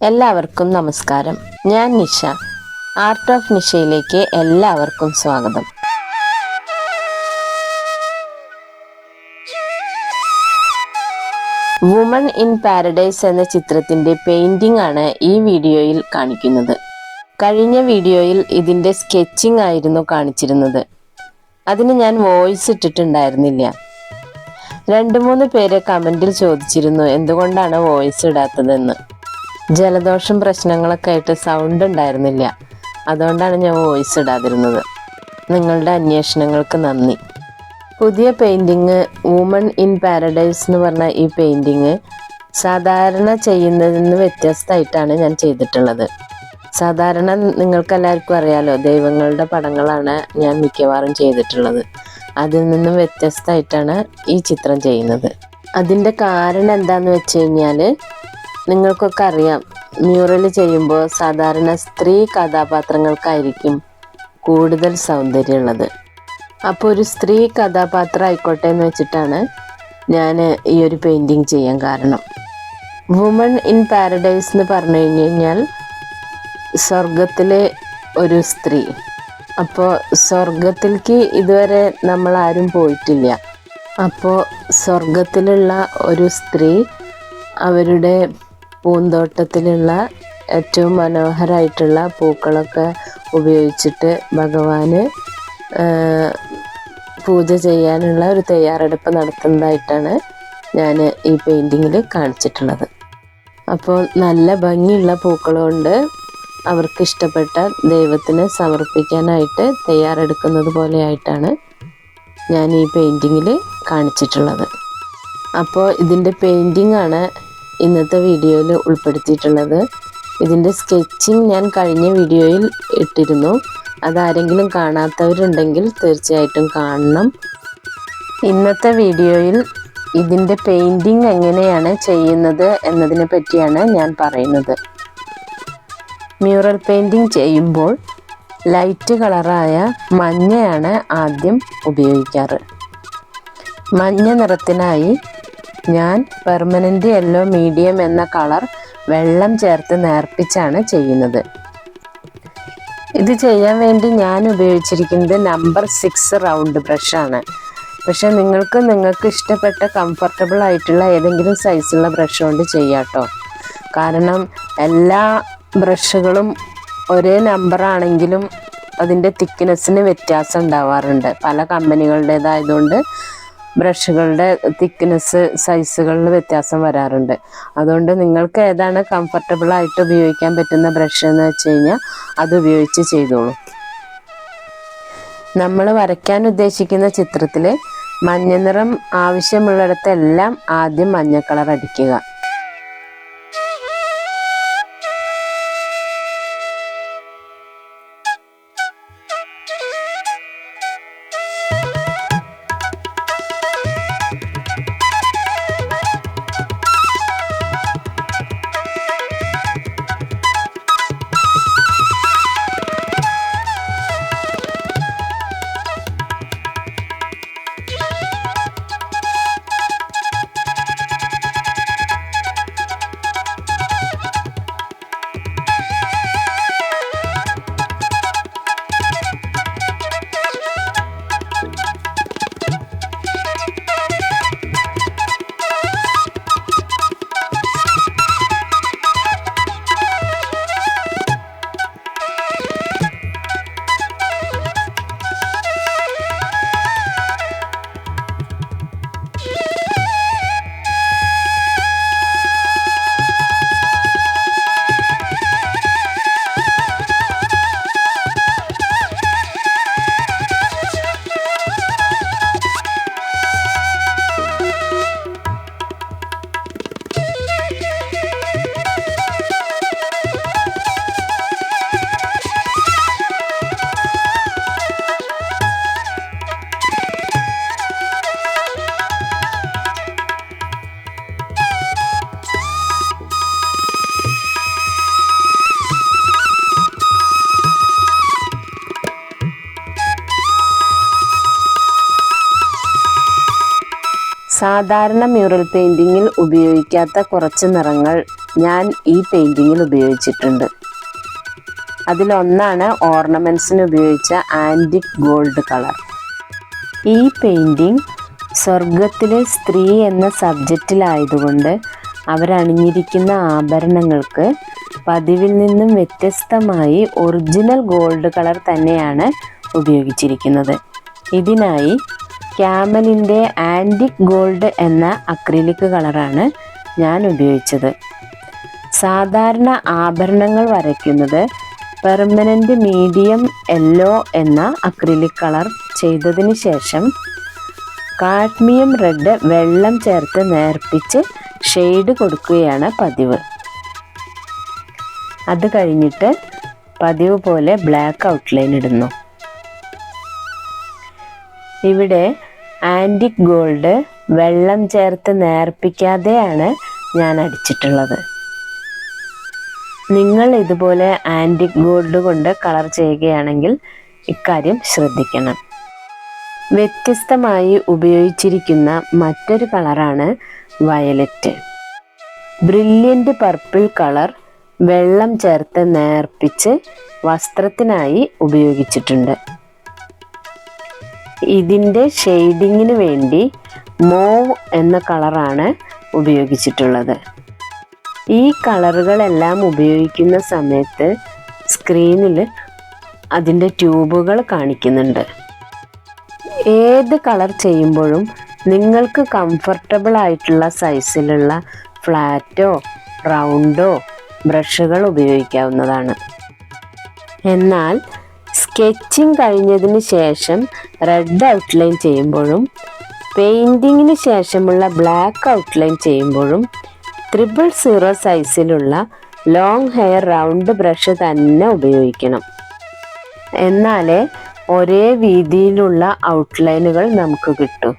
എല്ലാവർക്കും നമസ്കാരം. ഞാൻ നിഷ. ആർട്ട് ഓഫ് നിഷയിലേക്ക് എല്ലാവർക്കും സ്വാഗതം. വുമൺ ഇൻ പാരഡൈസ് എന്ന ചിത്രത്തിന്റെ പെയിന്റിംഗ് ആണ് ഈ വീഡിയോയിൽ കാണിക്കുന്നത്. കഴിഞ്ഞ വീഡിയോയിൽ ഇതിന്റെ സ്കെച്ചിങ് ആയിരുന്നു കാണിച്ചിരുന്നത്. അതിന് ഞാൻ വോയിസ് ഇട്ടിട്ടുണ്ടായിരുന്നില്ല. 2-3 പേര് കമന്റിൽ ചോദിച്ചിരുന്നു എന്തുകൊണ്ടാണ് വോയിസ് ഇടാത്തതെന്ന്. ജലദോഷം പ്രശ്നങ്ങളൊക്കെ ആയിട്ട് സൗണ്ട് ഉണ്ടായിരുന്നില്ല. അതുകൊണ്ടാണ് ഞാൻ വോയിസ് ഇടാതിരുന്നത്. നിങ്ങളുടെ അന്വേഷണങ്ങൾക്ക് നന്ദി. പുതിയ പെയിൻറ്റിങ് വുമൺ ഇൻ പാരഡൈസ് എന്ന് പറഞ്ഞ ഈ പെയിൻറ്റിങ് സാധാരണ ചെയ്യുന്നതിൽ നിന്ന് വ്യത്യസ്തമായിട്ടാണ് ഞാൻ ചെയ്തിട്ടുള്ളത്. സാധാരണ നിങ്ങൾക്കെല്ലാവർക്കും അറിയാലോ, ദൈവങ്ങളുടെ പടങ്ങളാണ് ഞാൻ മിക്കവാറും ചെയ്തിട്ടുള്ളത്. അതിൽ നിന്നും വ്യത്യസ്തമായിട്ടാണ് ഈ ചിത്രം ചെയ്യുന്നത്. അതിൻ്റെ കാരണം എന്താണെന്ന് വെച്ച് കഴിഞ്ഞാൽ, നിങ്ങൾക്കൊക്കെ അറിയാം, മ്യൂറൽ ചെയ്യുമ്പോൾ സാധാരണ സ്ത്രീ കഥാപാത്രങ്ങൾക്കായിരിക്കും കൂടുതൽ സൗന്ദര്യമുള്ളത്. അപ്പോൾ ഒരു സ്ത്രീ കഥാപാത്രം ആയിക്കോട്ടെ എന്ന് വെച്ചിട്ടാണ് ഞാൻ ഈ ഒരു പെയിൻറ്റിങ് ചെയ്യാൻ കാരണം. വുമൺ ഇൻ പാരഡൈസ് എന്ന് പറഞ്ഞു കഴിഞ്ഞാൽ സ്വർഗത്തിലെ ഒരു സ്ത്രീ. അപ്പോൾ സ്വർഗത്തിലേക്ക് ഇതുവരെ നമ്മളാരും പോയിട്ടില്ല. അപ്പോൾ സ്വർഗത്തിലുള്ള ഒരു സ്ത്രീ അവരുടെ പൂന്തോട്ടത്തിലുള്ള ഏറ്റവും മനോഹരമായിട്ടുള്ള പൂക്കളൊക്കെ ഉപയോഗിച്ചിട്ട് ഭഗവാന് പൂജ ചെയ്യാനുള്ള ഒരു തയ്യാറെടുപ്പ് നടത്തുന്നതായിട്ടാണ് ഞാൻ ഈ പെയിൻറ്റിങ്ങിൽ കാണിച്ചിട്ടുള്ളത്. അപ്പോൾ നല്ല ഭംഗിയുള്ള പൂക്കൾ കൊണ്ട് അവർക്ക് ഇഷ്ടപ്പെട്ട ദൈവത്തിന് സമർപ്പിക്കാനായിട്ട് തയ്യാറെടുക്കുന്നത് പോലെയായിട്ടാണ് ഞാൻ ഈ പെയിൻറ്റിങ്ങിൽ കാണിച്ചിട്ടുള്ളത്. അപ്പോൾ ഇതിൻ്റെ പെയിൻറ്റിംഗ് ആണ് ഇന്നത്തെ വീഡിയോയിൽ ഉൾപ്പെടുത്തിയിട്ടുള്ളത്. ഇതിൻ്റെ സ്കെച്ചിങ് ഞാൻ കഴിഞ്ഞ വീഡിയോയിൽ ഇട്ടിരുന്നു. അതാരെങ്കിലും കാണാത്തവരുണ്ടെങ്കിൽ തീർച്ചയായിട്ടും കാണണം. ഇന്നത്തെ വീഡിയോയിൽ ഇതിൻ്റെ പെയിൻറ്റിംഗ് എങ്ങനെയാണ് ചെയ്യുന്നത് എന്നതിനെ പറ്റിയാണ് ഞാൻ പറയുന്നത്. മ്യൂറൽ പെയിൻറ്റിംഗ് ചെയ്യുമ്പോൾ ലൈറ്റ് കളറായ മഞ്ഞയാണ് ആദ്യം ഉപയോഗിക്കാറ്. മഞ്ഞ നിറത്തിനായി ഞാൻ പെർമനൻ്റ് യെല്ലോ മീഡിയം എന്ന കളർ വെള്ളം ചേർത്ത് നേർപ്പിച്ചാണ് ചെയ്യുന്നത്. ഇത് ചെയ്യാൻ വേണ്ടി ഞാൻ ഉപയോഗിച്ചിരിക്കുന്നത് നമ്പർ 6 റൗണ്ട് ബ്രഷാണ്. പക്ഷെ നിങ്ങൾക്ക് ഇഷ്ടപ്പെട്ട കംഫർട്ടബിൾ ആയിട്ടുള്ള ഏതെങ്കിലും സൈസുള്ള ബ്രഷ് കൊണ്ട് ചെയ്യാട്ടോ. കാരണം എല്ലാ ബ്രഷുകളും ഒരേ നമ്പറാണെങ്കിലും അതിൻ്റെ തിക്നെസ്സിന് വ്യത്യാസം ഉണ്ടാവാറുണ്ട്. പല കമ്പനികളുടേതായതുകൊണ്ട് ബ്രഷുകളുടെ തിക്നെസ് സൈസുകളിൽ വ്യത്യാസം വരാറുണ്ട്. അതുകൊണ്ട് നിങ്ങൾക്ക് ഏതാണ് കംഫർട്ടബിൾ ആയിട്ട് ഉപയോഗിക്കാൻ പറ്റുന്ന ബ്രഷ് എന്ന് വെച്ച് കഴിഞ്ഞാൽ അത് ഉപയോഗിച്ച് ചെയ്തോളൂ. നമ്മൾ വരയ്ക്കാൻ ഉദ്ദേശിക്കുന്ന ചിത്രത്തിൽ മഞ്ഞ നിറം ആവശ്യമുള്ളിടത്തെല്ലാം ആദ്യം മഞ്ഞ കളർ അടിക്കുക. സാധാരണ മ്യൂറൽ പെയിൻറ്റിങ്ങിൽ ഉപയോഗിക്കാത്ത കുറച്ച് നിറങ്ങൾ ഞാൻ ഈ പെയിൻറ്റിങ്ങിൽ ഉപയോഗിച്ചിട്ടുണ്ട്. അതിലൊന്നാണ് ഓർണമെൻറ്റ്സിന് ഉപയോഗിച്ച ആൻറ്റിക് ഗോൾഡ് കളർ. ഈ പെയിൻറ്റിങ് സ്വർഗത്തിലെ സ്ത്രീ എന്ന സബ്ജക്റ്റിലായതുകൊണ്ട് അവരണിഞ്ഞിരിക്കുന്ന ആഭരണങ്ങൾക്ക് പതിവിൽ നിന്നും വ്യത്യസ്തമായി ഒറിജിനൽ ഗോൾഡ് കളർ തന്നെയാണ് ഉപയോഗിച്ചിരിക്കുന്നത്. ഇതിനായി ക്യാമലിൻ്റെ ആൻറ്റിക് ഗോൾഡ് എന്ന അക്രിലിക് കളറാണ് ഞാൻ ഉപയോഗിച്ചത്. സാധാരണ ആഭരണങ്ങൾ വരയ്ക്കുന്നത് പെർമനൻ്റ് മീഡിയം യെല്ലോ എന്ന അക്രിലിക് കളർ ചെയ്തതിന് ശേഷം കാഡ്മിയം റെഡ് വെള്ളം ചേർത്ത് നേർപ്പിച്ച് ഷെയ്ഡ് കൊടുക്കുകയാണ് പതിവ്. അത് കഴിഞ്ഞിട്ട് പതിവ് പോലെ ബ്ലാക്ക് ഔട്ട്ലൈൻ ഇടുന്നു. ഇവിടെ ആൻറ്റിക് ഗോൾഡ് വെള്ളം ചേർത്ത് നേർപ്പിക്കാതെയാണ് ഞാൻ അടിച്ചിട്ടുള്ളത്. നിങ്ങൾ ഇതുപോലെ ആൻറ്റിക് ഗോൾഡ് കൊണ്ട് കളർ ചെയ്യുകയാണെങ്കിൽ ഇക്കാര്യം ശ്രദ്ധിക്കണം. വ്യത്യസ്തമായി ഉപയോഗിച്ചിരിക്കുന്ന മറ്റൊരു കളറാണ് വയലറ്റ്. ബ്രില്യൻ്റ് പർപ്പിൾ കളർ വെള്ളം ചേർത്ത് നേർപ്പിച്ച് വസ്ത്രത്തിനായി ഉപയോഗിച്ചിട്ടുണ്ട്. ഇതിൻ്റെ ഷെയ്ഡിങ്ങിന് വേണ്ടി മോവ് എന്ന കളറാണ് ഉപയോഗിച്ചിട്ടുള്ളത്. ഈ കളറുകളെല്ലാം ഉപയോഗിക്കുന്ന സമയത്ത് സ്ക്രീനിൽ അതിൻ്റെ ട്യൂബുകൾ കാണിക്കുന്നുണ്ട്. ഏത് കളർ ചെയ്യുമ്പോഴും നിങ്ങൾക്ക് കംഫർട്ടബിൾ ആയിട്ടുള്ള സൈസിലുള്ള ഫ്ലാറ്റോ റൗണ്ടോ ബ്രഷുകൾ ഉപയോഗിക്കാവുന്നതാണ്. എന്നാൽ സ്കെച്ചിങ് കഴിഞ്ഞതിന് ശേഷം റെഡ് ഔട്ട്ലൈൻ ചെയ്യുമ്പോഴും പെയിൻറ്റിങ്ങിന് ശേഷമുള്ള ബ്ലാക്ക് ഔട്ട്ലൈൻ ചെയ്യുമ്പോഴും 000 സൈസിലുള്ള ലോങ് ഹെയർ റൗണ്ട് ബ്രഷ് തന്നെ ഉപയോഗിക്കണം. എന്നാലേ ഒരേ വീതിയിലുള്ള ഔട്ട്ലൈനുകൾ നമുക്ക് കിട്ടും.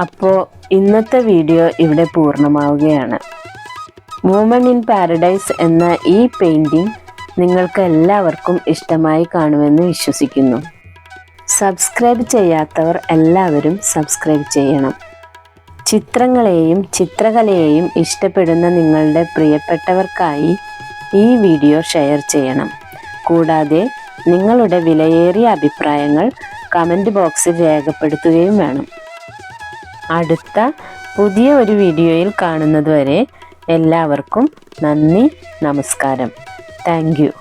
അപ്പോൾ ഇന്നത്തെ വീഡിയോ ഇവിടെ പൂർണ്ണമാവുകയാണ്. വുമൺ ഇൻ പാരഡൈസ് എന്ന ഈ പെയിൻറ്റിംഗ് നിങ്ങൾക്ക് എല്ലാവർക്കും ഇഷ്ടമായി കാണുമെന്ന് വിശ്വസിക്കുന്നു. സബ്സ്ക്രൈബ് ചെയ്യാത്തവർ എല്ലാവരും സബ്സ്ക്രൈബ് ചെയ്യണം. ചിത്രങ്ങളെയും ചിത്രകലയെയും ഇഷ്ടപ്പെടുന്ന നിങ്ങളുടെ പ്രിയപ്പെട്ടവർക്കായി ഈ വീഡിയോ ഷെയർ ചെയ്യണം. കൂടാതെ നിങ്ങളുടെ വിലയേറിയ അഭിപ്രായങ്ങൾ കമൻറ്റ് ബോക്സിൽ രേഖപ്പെടുത്തുകയും വേണം. അടുത്ത പുതിയ ഒരു വീഡിയോയിൽ കാണുന്നതുവരെ എല്ലാവർക്കും നന്ദി, നമസ്കാരം. Thank you.